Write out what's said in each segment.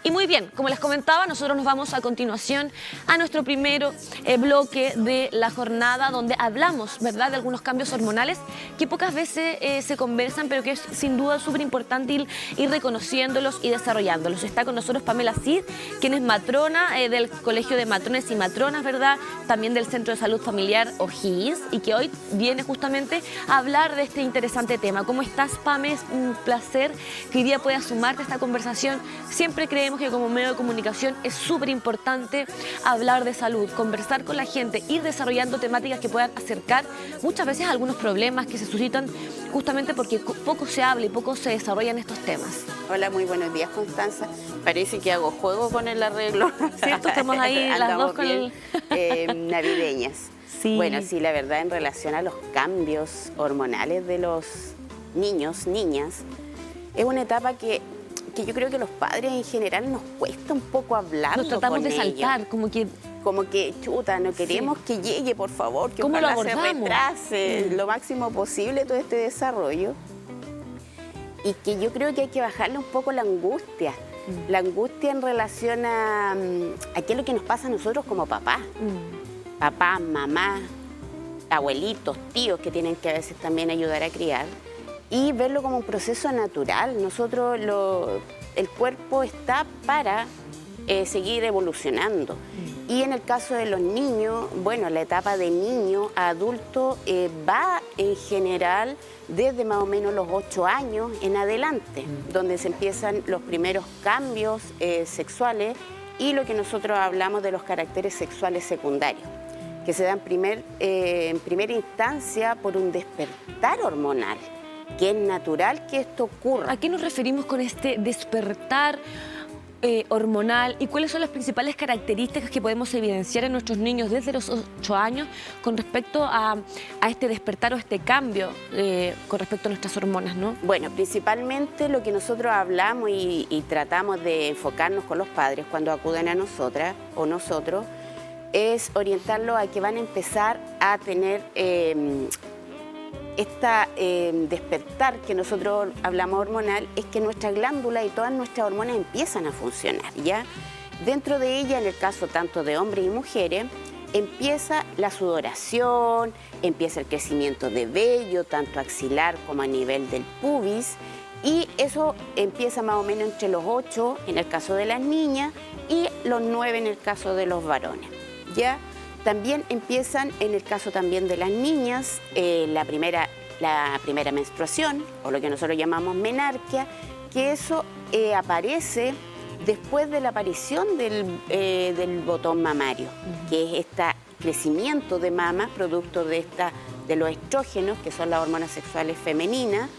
Y muy bien, como les comentaba, nosotros nos vamos a continuación a nuestro primer bloque de la jornada, donde hablamos, ¿verdad?, de algunos cambios hormonales que pocas veces se conversan, pero que es sin duda súper importante ir reconociéndolos y desarrollándolos. Está con nosotros Pamela Cid, quien es matrona del Colegio de Matrones y Matronas, ¿verdad?, también del Centro de Salud Familiar O'Higgins, y que hoy viene justamente a hablar de este interesante tema. ¿Cómo estás, Pame? Es un placer que hoy día puedas sumarte a esta conversación. Siempre creemos que como medio de comunicación es súper importante hablar de salud, conversar con la gente, ir desarrollando temáticas que puedan acercar muchas veces algunos problemas que se suscitan justamente porque poco se habla y poco se desarrollan estos temas. Hola, muy buenos días, Constanza. Parece que hago juego con el arreglo. ¿Cierto? Estamos ahí las dos con bien, navideñas. Sí. Bueno, sí, la verdad, en relación a los cambios hormonales de los niños, niñas, es una etapa que yo creo que los padres en general nos cuesta un poco hablarlo. Nos tratamos con de saltar, ellos. como que Chuta, no queremos que llegue, por favor, que ¿cómo lo ojalá se abordamos? retrase lo máximo posible todo este desarrollo. Y que yo creo que hay que bajarle un poco la angustia en relación a qué es lo que nos pasa a nosotros como papás. Papás, mamás, abuelitos, tíos que tienen que a veces también ayudar a criar. Y verlo como un proceso natural. Nosotros, el cuerpo está para seguir evolucionando. Y en el caso de los niños, bueno, la etapa de niño a adulto va en general desde más o menos los 8 años en adelante, donde se empiezan los primeros cambios sexuales y lo que nosotros hablamos de los caracteres sexuales secundarios, que se dan en primera instancia por un despertar hormonal, que es natural que esto ocurra. ¿A qué nos referimos con este despertar hormonal y cuáles son las principales características que podemos evidenciar en nuestros niños desde los 8 años con respecto a este despertar o este cambio con respecto a nuestras hormonas, ¿no? Bueno, principalmente lo que nosotros hablamos y tratamos de enfocarnos con los padres cuando acuden a nosotras o nosotros es orientarlos a que van a empezar a tener despertar que nosotros hablamos hormonal, es que nuestra glándula y todas nuestras hormonas empiezan a funcionar, ¿ya? Dentro de ella, en el caso tanto de hombres y mujeres, empieza la sudoración, empieza el crecimiento de vello, tanto axilar como a nivel del pubis, y eso empieza más o menos entre los 8 en el caso de las niñas y los 9 en el caso de los varones, ¿ya? También empiezan, en el caso también de las niñas, la primera menstruación, o lo que nosotros llamamos menarquia, que eso aparece después de la aparición del botón mamario, que es este crecimiento de mama, producto de los estrógenos, que son las hormonas sexuales femeninas,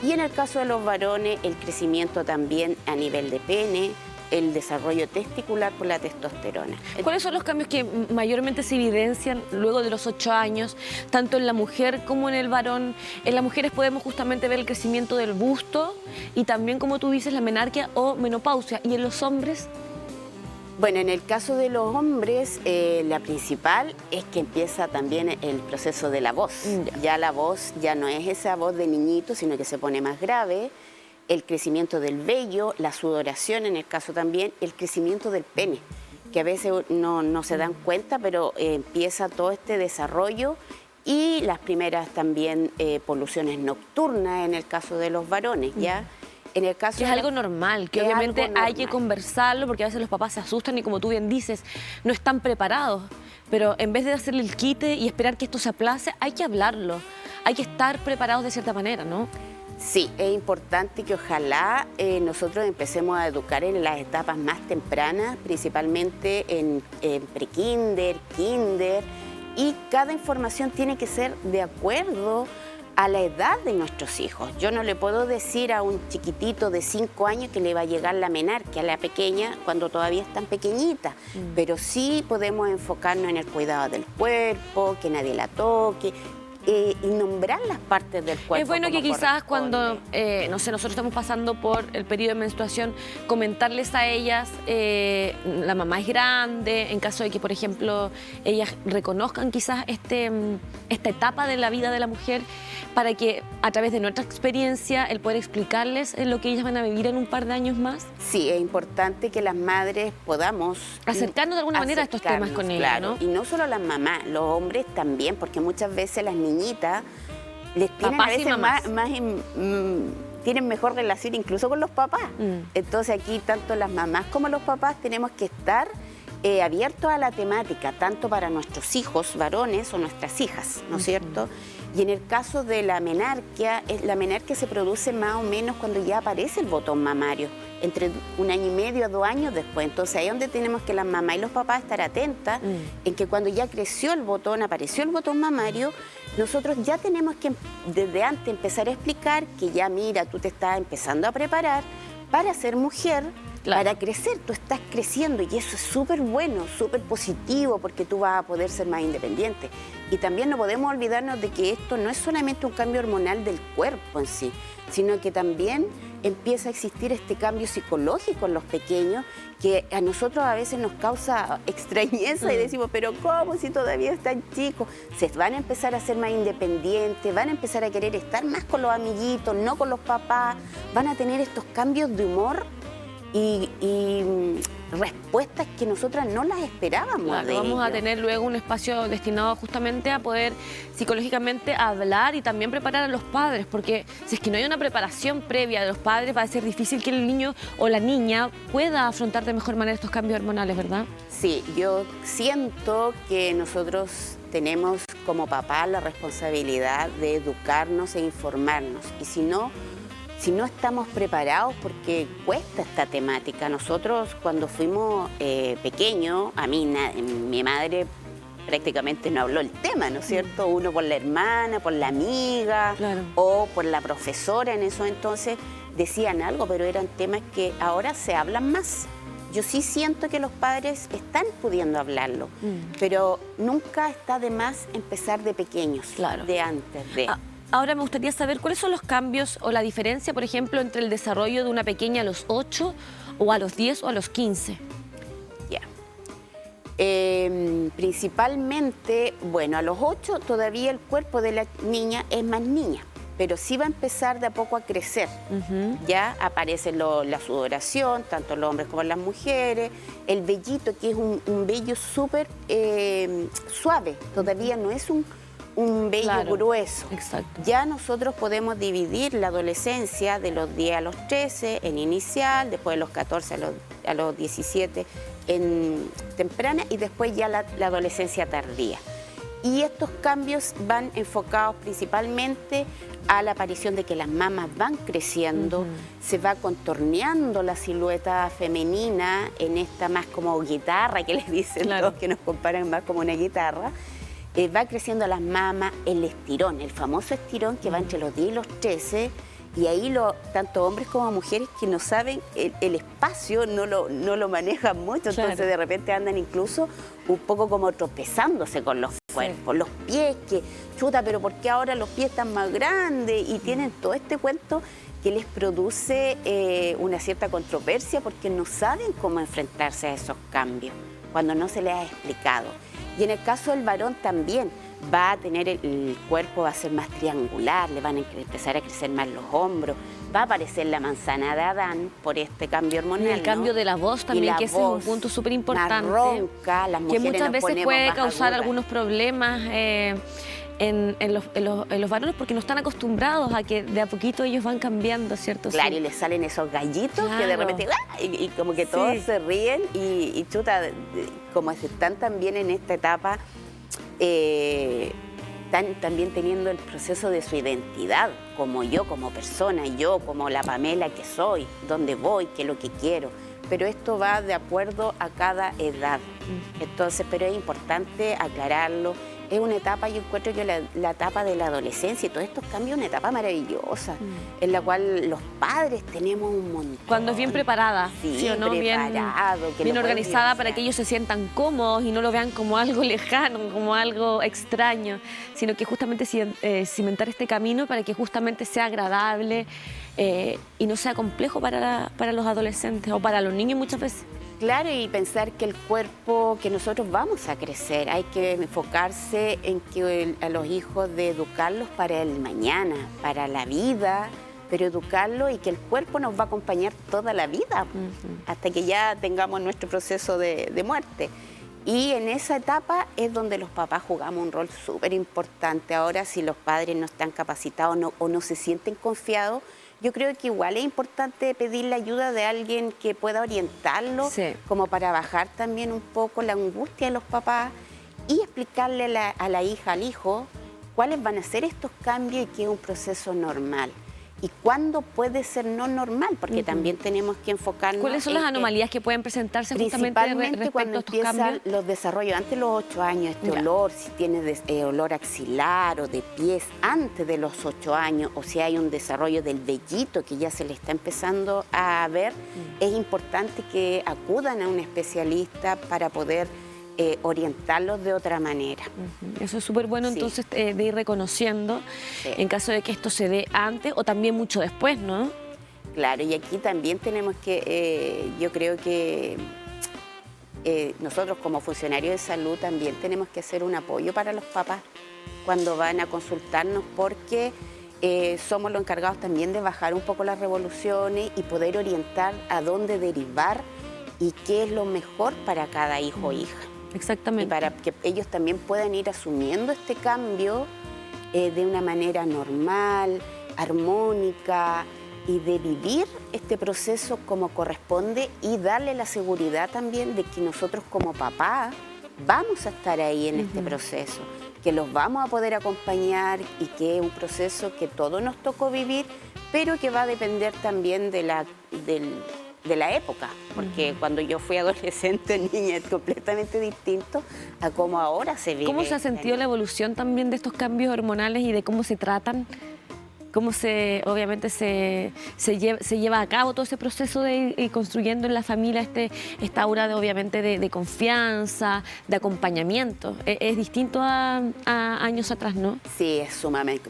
y en el caso de los varones, el crecimiento también a nivel de pene, el desarrollo testicular por la testosterona. ¿Cuáles son los cambios que mayormente se evidencian luego de los 8 años, tanto en la mujer como en el varón? En las mujeres podemos justamente ver el crecimiento del busto y también, como tú dices, la menarquia o menopausia. ¿Y en los hombres? Bueno, en el caso de los hombres, la principal es que empieza también el proceso de la voz. Ya la voz ya no es esa voz de niñito, sino que se pone más grave. El crecimiento del vello, la sudoración en el caso también, el crecimiento del pene, que a veces no se dan cuenta, pero empieza todo este desarrollo y las primeras también poluciones nocturnas en el caso de los varones, ¿ya? En el caso es algo normal, que obviamente hay que conversarlo porque a veces los papás se asustan y, como tú bien dices, no están preparados. Pero en vez de hacerle el quite y esperar que esto se aplace, hay que hablarlo, hay que estar preparados de cierta manera, ¿no? Sí, es importante que ojalá nosotros empecemos a educar en las etapas más tempranas, principalmente en pre-kinder, kinder, y cada información tiene que ser de acuerdo a la edad de nuestros hijos. Yo no le puedo decir a un chiquitito de 5 años que le va a llegar la menarquia, a la pequeña, cuando todavía es tan pequeñita, pero sí podemos enfocarnos en el cuidado del cuerpo, que nadie la toque, y nombrar las partes del cuerpo. Es bueno que como quizás cuando, corresponde. no sé, nosotros estamos pasando por el periodo de menstruación, comentarles a ellas, la mamá es grande, en caso de que, por ejemplo, ellas reconozcan quizás esta etapa de la vida de la mujer, para que a través de nuestra experiencia, el poder explicarles lo que ellas van a vivir en un par de años más. Sí, es importante que las madres podamos acercarnos de alguna manera a estos temas con ellas, claro, ¿no? Y no solo las mamás, los hombres también, porque muchas veces las niñitas les tienen Papás a y veces mamás. tienen mejor relación incluso con los papás. Entonces aquí tanto las mamás como los papás tenemos que estar abiertos a la temática, tanto para nuestros hijos varones o nuestras hijas, ¿no es cierto? Y en el caso de la menarquia se produce más o menos cuando ya aparece el botón mamario, entre 1 año y medio a 2 años después. Entonces ahí es donde tenemos que las mamás y los papás estar atentas en que cuando ya creció el botón, apareció el botón mamario, nosotros ya tenemos que desde antes empezar a explicar que ya mira, tú te estás empezando a preparar para ser mujer. Claro. Para crecer, tú estás creciendo y eso es súper bueno, súper positivo porque tú vas a poder ser más independiente. Y también no podemos olvidarnos de que esto no es solamente un cambio hormonal del cuerpo en sí, sino que también empieza a existir este cambio psicológico en los pequeños que a nosotros a veces nos causa extrañeza y decimos, pero ¿cómo si todavía están chicos? Se van a empezar a ser más independientes, van a empezar a querer estar más con los amiguitos, no con los papás, van a tener estos cambios de humor y respuestas que nosotras no las esperábamos. Claro, de vamos a ellos. tener luego un espacio destinado justamente a poder psicológicamente hablar y también preparar a los padres, porque si es que no hay una preparación previa de los padres, va a ser difícil que el niño o la niña pueda afrontar de mejor manera estos cambios hormonales, ¿verdad? Sí, yo siento que nosotros tenemos como papás la responsabilidad de educarnos e informarnos, y si no estamos preparados, porque cuesta esta temática. Nosotros cuando fuimos pequeños, a mí mi madre prácticamente no habló el tema, ¿no es cierto? Uno por la hermana, por la amiga, claro, o por la profesora en eso entonces decían algo, pero eran temas que ahora se hablan más. Yo sí siento que los padres están pudiendo hablarlo, pero nunca está de más empezar de pequeños, claro, de antes de... Ahora me gustaría saber cuáles son los cambios o la diferencia, por ejemplo, entre el desarrollo de una pequeña a los 8 o a los 10 o a los 15. Ya. Principalmente, bueno, a los 8 todavía el cuerpo de la niña es más niña, pero sí va a empezar de a poco a crecer. Ya aparece la sudoración, tanto los hombres como las mujeres, el vellito, que es un vello súper suave, todavía no es un vello, claro, grueso. Exacto. Ya nosotros podemos dividir la adolescencia de los 10 a los 13 en inicial, después de los 14 a los 17 en temprana y después ya la adolescencia tardía. Y estos cambios van enfocados principalmente a la aparición de que las mamas van creciendo, se va contorneando la silueta femenina en esta más como guitarra que les dicen, claro, los que nos comparan más como una guitarra. Va creciendo las mamas, el estirón, el famoso estirón que va entre los 10 y los 13, y ahí tanto hombres como mujeres que no saben el espacio, no lo manejan mucho, claro, entonces de repente andan incluso un poco como tropezándose con los cuerpos, los pies, que chuta, pero ¿por qué ahora los pies están más grandes? Y tienen todo este cuento que les produce una cierta controversia porque no saben cómo enfrentarse a esos cambios cuando no se les ha explicado. Y en el caso del varón también va a tener el cuerpo, va a ser más triangular, le van a empezar a crecer más los hombros, va a aparecer la manzana de Adán por este cambio hormonal. Y el cambio de la voz también, que ese es un punto súper importante. Más ronca, las mujeres que muchas veces puede causar agudas, algunos problemas en los varones porque no están acostumbrados a que de a poquito ellos van cambiando, ¿cierto? Claro, sí, y les salen esos gallitos, claro, que de repente ¡ah! Y como que todos sí, se ríen y chuta, como están también en esta etapa, están también teniendo el proceso de su identidad, como yo, como persona, yo como la Pamela que soy, dónde voy, qué es lo que quiero. Pero esto va de acuerdo a cada edad. Entonces, pero es importante aclararlo es una etapa, yo encuentro que la etapa de la adolescencia y todos estos cambios es una etapa maravillosa, en la cual los padres tenemos un montón. Cuando es bien preparada, sí, o no? Bien organizada para que ellos se sientan cómodos y no lo vean como algo lejano, como algo extraño, sino que justamente cimentar este camino para que justamente sea agradable y no sea complejo para los adolescentes o para los niños muchas veces. Claro, y pensar que el cuerpo, que nosotros vamos a crecer, hay que enfocarse en que a los hijos de educarlos para el mañana, para la vida, pero educarlos y que el cuerpo nos va a acompañar toda la vida, hasta que ya tengamos nuestro proceso de muerte. Y en esa etapa es donde los papás jugamos un rol súper importante. Ahora, si los padres no están capacitados o no se sienten confiados, yo creo que igual es importante pedir la ayuda de alguien que pueda orientarlo, como para bajar también un poco la angustia de los papás y explicarle a la hija, al hijo, cuáles van a ser estos cambios y que es un proceso normal. Y cuándo puede ser no normal, porque también tenemos que enfocarnos. ¿Cuáles son las anomalías que pueden presentarse justamente respecto a estos cambios? Los desarrollos antes de los 8 años, olor, si tienes olor axilar o de pies antes de los 8 años, o si hay un desarrollo del vellito que ya se le está empezando a ver, es importante que acudan a un especialista para poder orientarlos de otra manera. Eso es súper bueno, entonces, de ir reconociendo en caso de que esto se dé antes o también mucho después, ¿no? Claro, y aquí también tenemos que, yo creo que nosotros como funcionarios de salud también tenemos que hacer un apoyo para los papás cuando van a consultarnos, porque somos los encargados también de bajar un poco las revoluciones y poder orientar a dónde derivar y qué es lo mejor para cada hijo o hija. Exactamente. Y para que ellos también puedan ir asumiendo este cambio de una manera normal, armónica, y de vivir este proceso como corresponde y darle la seguridad también de que nosotros como papás vamos a estar ahí en este proceso, que los vamos a poder acompañar y que es un proceso que todos nos tocó vivir, pero que va a depender también de la época, porque cuando yo fui adolescente, niña, es completamente distinto a cómo ahora se vive. ¿Cómo se ha sentido la evolución también de estos cambios hormonales y de cómo se tratan? ¿Cómo obviamente se lleva a cabo todo ese proceso de ir construyendo en la familia esta aura de confianza, de acompañamiento? Es distinto a años atrás, ¿no? Sí, es sumamente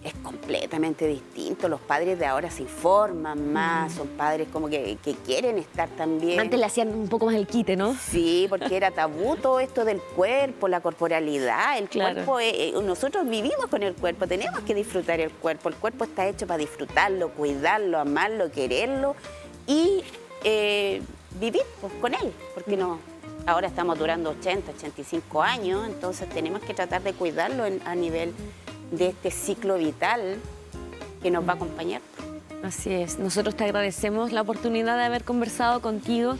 es completamente distinto. Los padres de ahora se informan más, son padres como que quieren estar también. Antes le hacían un poco más el quite, ¿no? Sí, porque era tabú todo esto del cuerpo, la corporalidad, el cuerpo. Nosotros vivimos con el cuerpo, tenemos que disfrutar el cuerpo está hecho para disfrutarlo, cuidarlo, amarlo, quererlo y vivir pues, con él, porque no. Ahora estamos durando 80, 85 años, entonces tenemos que tratar de cuidarlo a nivel de este ciclo vital que nos va a acompañar. Así es. Nosotros te agradecemos la oportunidad de haber conversado contigo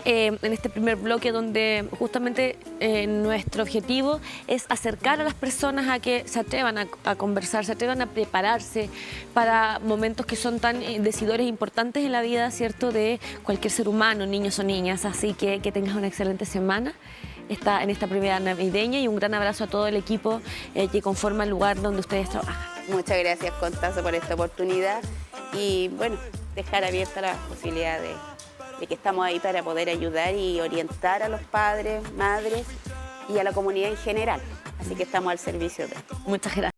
en este primer bloque donde justamente nuestro objetivo es acercar a las personas a que se atrevan a conversar, se atrevan a prepararse para momentos que son tan decidores e importantes en la vida, ¿cierto?, de cualquier ser humano, niños o niñas. Así que tengas una excelente semana en esta primera navideña y un gran abrazo a todo el equipo que conforma el lugar donde ustedes trabajan. Muchas gracias, Constanza, por esta oportunidad y, bueno, dejar abierta la posibilidad de que estamos ahí para poder ayudar y orientar a los padres, madres y a la comunidad en general. Así que estamos al servicio de... Muchas gracias.